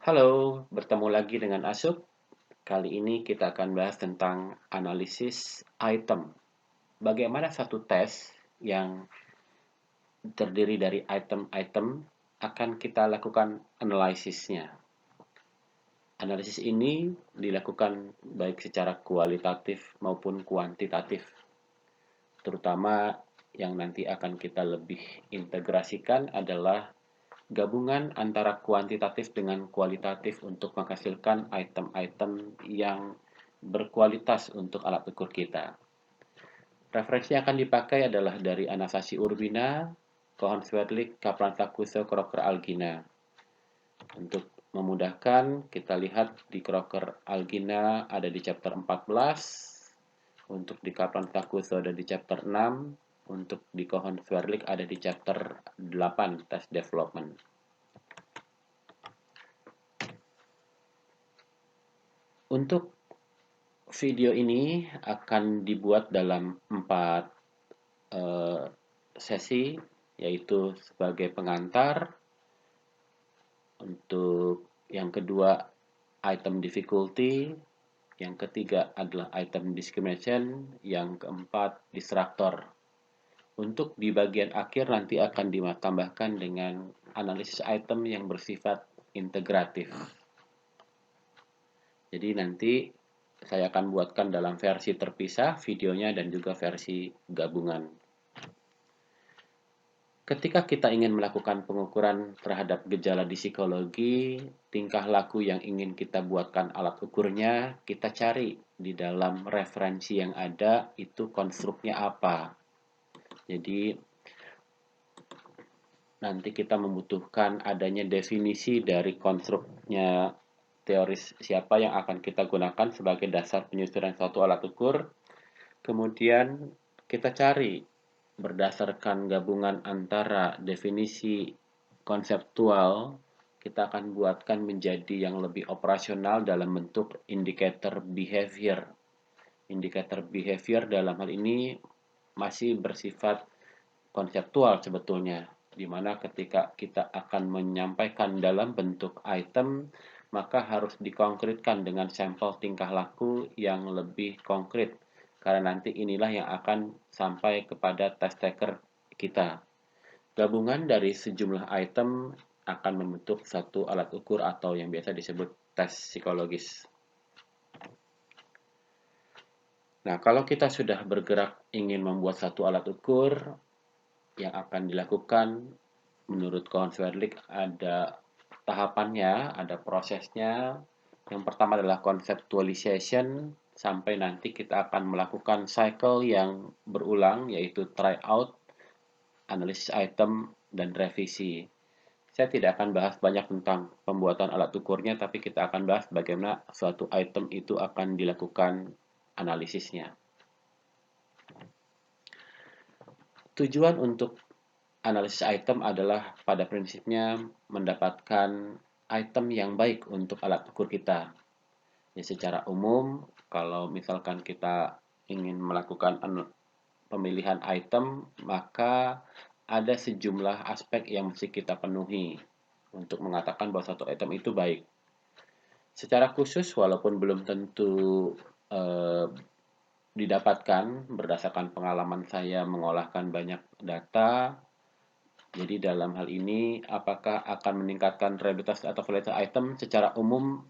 Halo, bertemu lagi dengan Asuk. Kali ini kita akan bahas tentang analisis item. Bagaimana satu tes yang terdiri dari item-item akan kita lakukan analisisnya. Analisis ini dilakukan baik secara kualitatif maupun kuantitatif, terutama yang nanti akan kita lebih integrasikan adalah gabungan antara kuantitatif dengan kualitatif untuk menghasilkan item-item yang berkualitas untuk alat ukur kita. Referensi yang akan dipakai adalah dari Anastasia Urbina, Cohen-Swerdlich, Kaplan-Takuso, Crocker-Algina. Untuk memudahkan, kita lihat di Crocker-Algina ada di chapter 14, untuk di Kaplan-Takuso ada di chapter 6, untuk di Cohen-Swerdlich ada di chapter 8, Test Development. Untuk video ini akan dibuat dalam 4 sesi, yaitu sebagai pengantar. Untuk yang kedua, item difficulty. Yang ketiga adalah item discrimination. Yang keempat, disruptor. Untuk di bagian akhir nanti akan ditambahkan dengan analisis item yang bersifat integratif. Jadi nanti saya akan buatkan dalam versi terpisah videonya dan juga versi gabungan. Ketika kita ingin melakukan pengukuran terhadap gejala di psikologi, tingkah laku yang ingin kita buatkan alat ukurnya, kita cari di dalam referensi yang ada itu konstruknya apa. Jadi nanti kita membutuhkan adanya definisi dari konstruknya teoris siapa yang akan kita gunakan sebagai dasar penyusunan suatu alat ukur. Kemudian kita cari berdasarkan gabungan antara definisi konseptual, kita akan buatkan menjadi yang lebih operasional dalam bentuk indikator behavior. Indikator behavior dalam hal ini masih bersifat konseptual sebetulnya, di mana ketika kita akan menyampaikan dalam bentuk item, maka harus dikonkretkan dengan sampel tingkah laku yang lebih konkret, karena nanti inilah yang akan sampai kepada test taker kita. Gabungan dari sejumlah item akan membentuk satu alat ukur atau yang biasa disebut tes psikologis. Nah, kalau kita sudah bergerak ingin membuat satu alat ukur, yang akan dilakukan menurut Cohen-Swerdlich ada tahapannya, ada prosesnya. Yang pertama adalah conceptualization, sampai nanti kita akan melakukan cycle yang berulang, yaitu try out, analisis item, dan revisi. Saya tidak akan bahas banyak tentang pembuatan alat ukurnya, tapi kita akan bahas bagaimana suatu item itu akan dilakukan analisisnya. Tujuan untuk analisis item adalah pada prinsipnya mendapatkan item yang baik untuk alat ukur kita. Ya, secara umum, kalau misalkan kita ingin melakukan pemilihan item, maka ada sejumlah aspek yang mesti kita penuhi untuk mengatakan bahwa satu item itu baik. Secara khusus, walaupun belum tentu didapatkan berdasarkan pengalaman saya mengolahkan banyak data. Jadi dalam hal ini, apakah akan meningkatkan reliabilitas atau validitas item secara umum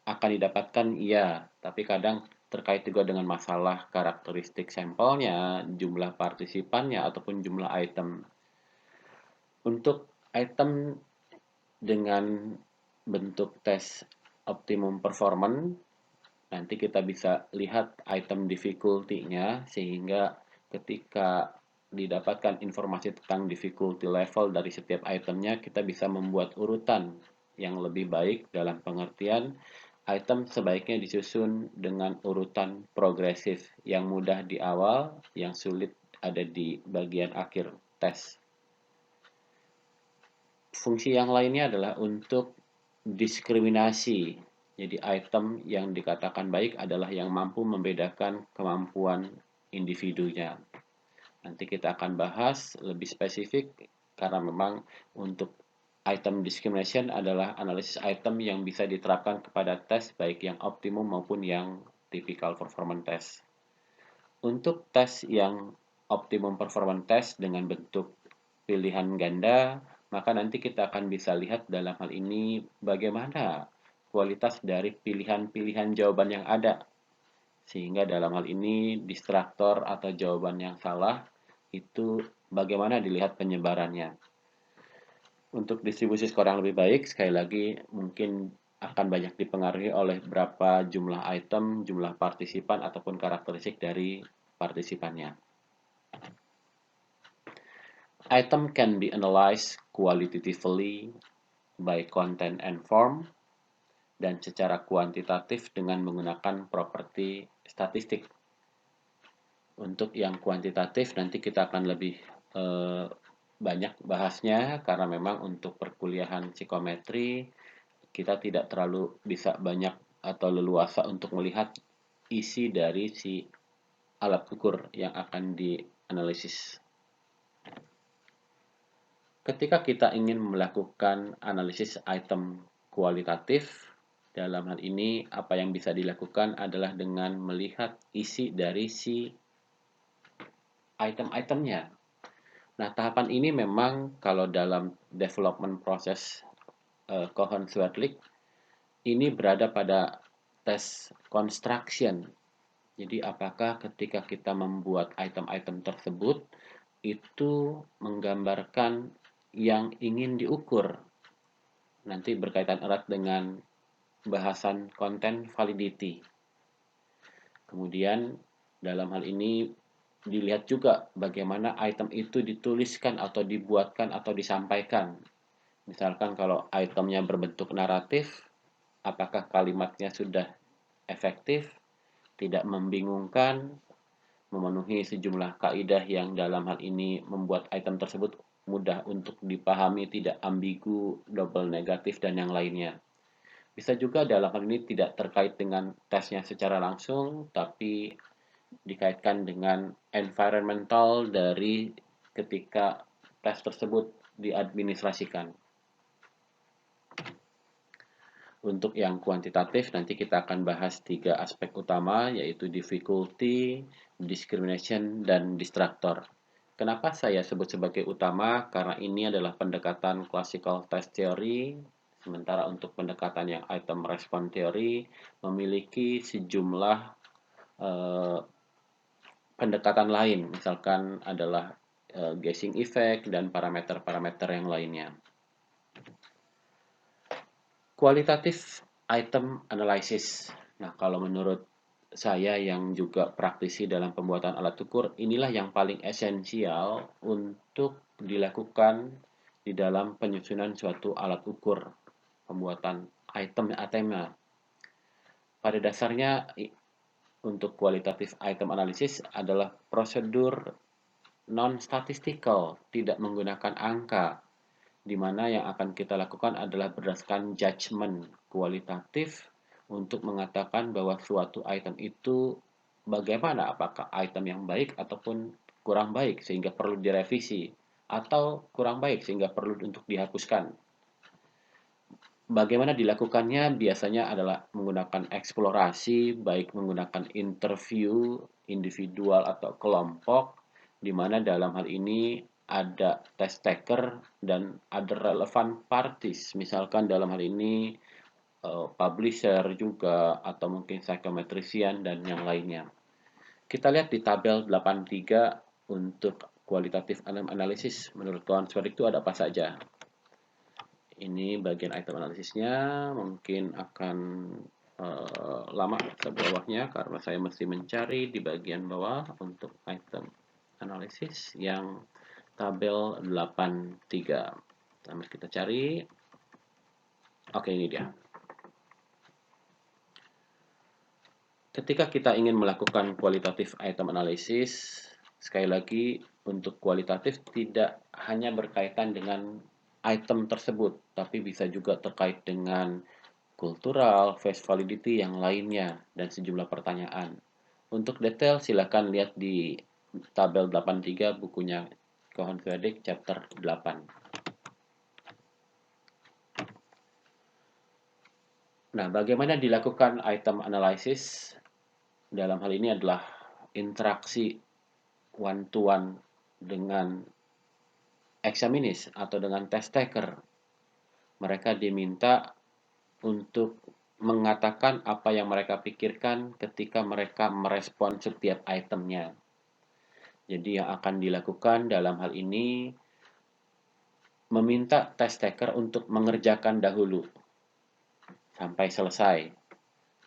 akan didapatkan? Iya, tapi kadang terkait juga dengan masalah karakteristik sampelnya, jumlah partisipannya, ataupun jumlah item. Untuk item dengan bentuk tes optimum performance, nanti kita bisa lihat item difficulty-nya, sehingga ketika didapatkan informasi tentang difficulty level dari setiap itemnya, kita bisa membuat urutan yang lebih baik dalam pengertian item sebaiknya disusun dengan urutan progresif, yang mudah di awal, yang sulit ada di bagian akhir tes. Fungsi yang lainnya adalah untuk diskriminasi. Jadi item yang dikatakan baik adalah yang mampu membedakan kemampuan individunya. Nanti kita akan bahas lebih spesifik karena memang untuk item discrimination adalah analisis item yang bisa diterapkan kepada tes baik yang optimum maupun yang typical performance test. Untuk tes yang optimum performance test dengan bentuk pilihan ganda, maka nanti kita akan bisa lihat dalam hal ini bagaimana kualitas dari pilihan-pilihan jawaban yang ada. Sehingga dalam hal ini distraktor atau jawaban yang salah itu bagaimana dilihat penyebarannya. Untuk distribusi skor yang lebih baik, sekali lagi mungkin akan banyak dipengaruhi oleh berapa jumlah item, jumlah partisipan, ataupun karakteristik dari partisipannya. Item can be analyzed qualitatively by content and form, dan secara kuantitatif dengan menggunakan properti statistik. Untuk yang kuantitatif nanti kita akan lebih banyak bahasnya karena memang untuk perkuliahan psikometri kita tidak terlalu bisa banyak atau leluasa untuk melihat isi dari si alat ukur yang akan dianalisis. Ketika kita ingin melakukan analisis item kualitatif, dalam hal ini apa yang bisa dilakukan adalah dengan melihat isi dari si item-itemnya. Nah, tahapan ini memang kalau dalam development proses Cohen-Swerdlich ini berada pada tes construction. Jadi, apakah ketika kita membuat item-item tersebut itu menggambarkan yang ingin diukur? Nanti berkaitan erat dengan bahasan content validity. Kemudian, dalam hal ini dilihat juga bagaimana item itu dituliskan atau dibuatkan atau disampaikan. Misalkan kalau itemnya berbentuk naratif, apakah kalimatnya sudah efektif, tidak membingungkan, memenuhi sejumlah kaidah yang dalam hal ini membuat item tersebut mudah untuk dipahami, tidak ambigu, double negatif, dan yang lainnya. Bisa juga dalam hal ini tidak terkait dengan tesnya secara langsung, tapi dikaitkan dengan environmental dari ketika tes tersebut diadministrasikan. Untuk yang kuantitatif nanti kita akan bahas 3 aspek utama, yaitu difficulty, discrimination, dan distractor. Kenapa saya sebut sebagai utama? Karena ini adalah pendekatan classical test theory, sementara untuk pendekatan yang item response theory memiliki sejumlah pendekatan lain, misalkan adalah guessing effect dan parameter-parameter yang lainnya. Kualitatif item analysis. Nah, kalau menurut saya yang juga praktisi dalam pembuatan alat ukur, inilah yang paling esensial untuk dilakukan di dalam penyusunan suatu alat ukur pembuatan item-itemnya. Pada dasarnya untuk kualitatif item analysis adalah prosedur non-statistical, tidak menggunakan angka, di mana yang akan kita lakukan adalah berdasarkan judgement kualitatif untuk mengatakan bahwa suatu item itu bagaimana, apakah item yang baik ataupun kurang baik sehingga perlu direvisi, atau kurang baik sehingga perlu untuk dihapuskan. Bagaimana dilakukannya biasanya adalah menggunakan eksplorasi, baik menggunakan interview individual atau kelompok, di mana dalam hal ini ada test taker dan ada relevant parties. Misalkan dalam hal ini publisher juga, atau mungkin psychometrician dan yang lainnya. Kita lihat di tabel 83 untuk kualitatif analisis menurut Cohen-Swerdlich itu ada apa saja. Ini bagian item analisisnya, mungkin akan lama ke bawahnya karena saya mesti mencari di bagian bawah untuk item analisis yang tabel 83. Kita cari. Oke, ini dia. Ketika kita ingin melakukan kualitatif item analisis, sekali lagi untuk kualitatif tidak hanya berkaitan dengan item tersebut, tapi bisa juga terkait dengan kultural, face validity yang lainnya, dan sejumlah pertanyaan. Untuk detail silakan lihat di tabel 83 bukunya Cohen-Swerdlich chapter 8. Nah, bagaimana dilakukan item analysis? Dalam hal ini adalah interaksi one to one dengan examinees atau dengan test taker. Mereka diminta untuk mengatakan apa yang mereka pikirkan ketika mereka merespon setiap itemnya. Jadi yang akan dilakukan dalam hal ini meminta test taker untuk mengerjakan dahulu sampai selesai.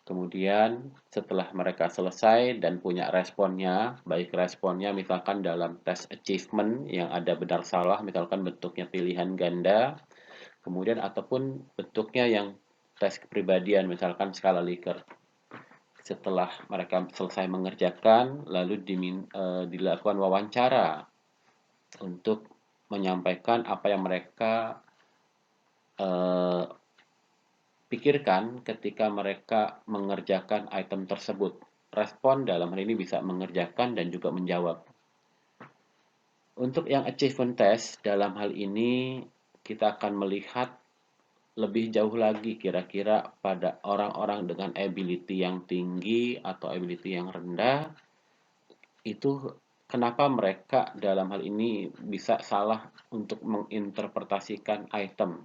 Kemudian setelah mereka selesai dan punya responnya, baik responnya misalkan dalam test achievement yang ada benar salah, misalkan bentuknya pilihan ganda, kemudian ataupun bentuknya yang tes kepribadian, misalkan skala Likert. Setelah mereka selesai mengerjakan, lalu dilakukan wawancara untuk menyampaikan apa yang mereka eh, pikirkan ketika mereka mengerjakan item tersebut. Respon dalam hal ini bisa mengerjakan dan juga menjawab. Untuk yang achievement test, dalam hal ini kita akan melihat lebih jauh lagi kira-kira pada orang-orang dengan ability yang tinggi atau ability yang rendah, itu kenapa mereka dalam hal ini bisa salah untuk menginterpretasikan item.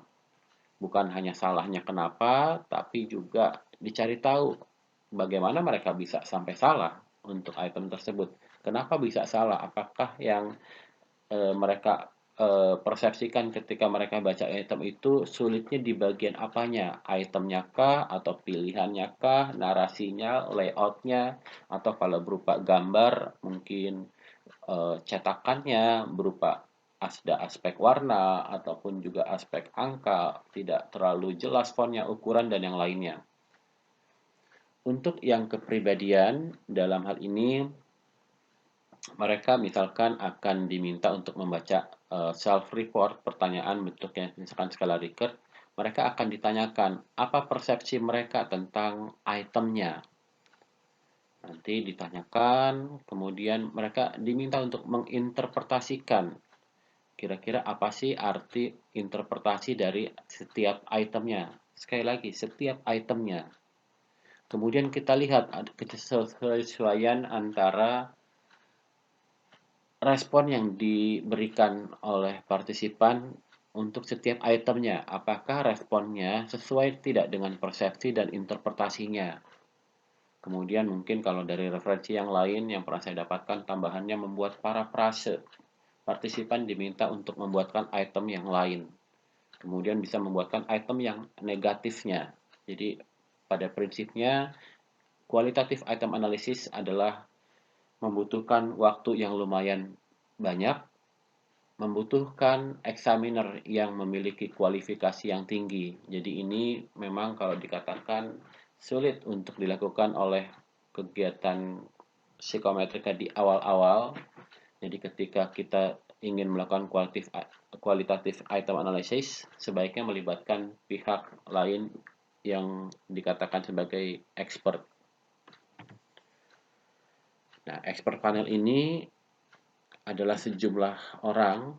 Bukan hanya salahnya kenapa, tapi juga dicari tahu bagaimana mereka bisa sampai salah untuk item tersebut. Kenapa bisa salah? Apakah yang mereka persepsikan ketika mereka baca item itu sulitnya di bagian apanya? Itemnya kah? Atau pilihannya kah? Narasinya? Layoutnya? Atau kalau berupa gambar mungkin cetakannya berupa ada aspek warna ataupun juga aspek angka, tidak terlalu jelas fontnya, ukuran, dan yang lainnya. Untuk yang kepribadian, dalam hal ini mereka misalkan akan diminta untuk membaca self-report, pertanyaan bentuknya misalkan skala Likert. Mereka akan ditanyakan apa persepsi mereka tentang itemnya. Nanti ditanyakan, kemudian mereka diminta untuk menginterpretasikan kira-kira apa sih arti interpretasi dari setiap itemnya. Sekali lagi, setiap itemnya. Kemudian kita lihat kesesuaian antara respon yang diberikan oleh partisipan untuk setiap itemnya. Apakah responnya sesuai tidak dengan persepsi dan interpretasinya. Kemudian mungkin kalau dari referensi yang lain yang pernah saya dapatkan, tambahannya membuat parafrase. Partisipan diminta untuk membuatkan item yang lain. Kemudian bisa membuatkan item yang negatifnya. Jadi pada prinsipnya kualitatif item analysis adalah membutuhkan waktu yang lumayan banyak, membutuhkan examiner yang memiliki kualifikasi yang tinggi. Jadi ini memang kalau dikatakan sulit untuk dilakukan oleh kegiatan psikometrika di awal-awal. Jadi ketika kita ingin melakukan kualitatif item analysis, sebaiknya melibatkan pihak lain yang dikatakan sebagai expert. Nah, expert panel ini adalah sejumlah orang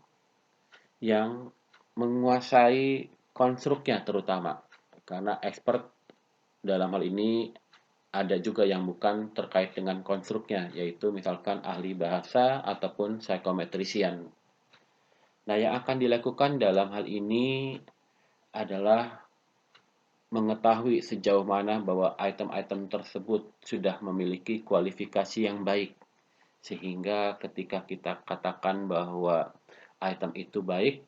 yang menguasai konstruknya terutama. Karena expert dalam hal ini ada juga yang bukan terkait dengan konstruknya, yaitu misalkan ahli bahasa ataupun psikometrisian. Nah, yang akan dilakukan dalam hal ini adalah mengetahui sejauh mana bahwa item-item tersebut sudah memiliki kualifikasi yang baik. Sehingga ketika kita katakan bahwa item itu baik,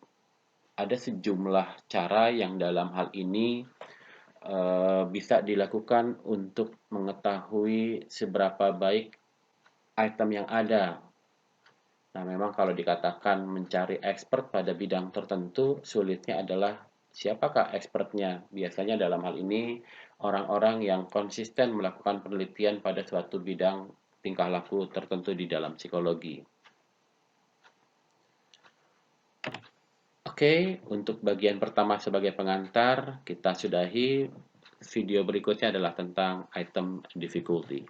ada sejumlah cara yang dalam hal ini bisa dilakukan untuk mengetahui seberapa baik item yang ada. Nah, memang kalau dikatakan mencari expert pada bidang tertentu, sulitnya adalah siapakah expertnya. Biasanya dalam hal ini orang-orang yang konsisten melakukan penelitian pada suatu bidang tingkah laku tertentu di dalam psikologi. Oke, untuk bagian pertama sebagai pengantar, kita sudahi. Video berikutnya adalah tentang item difficulty.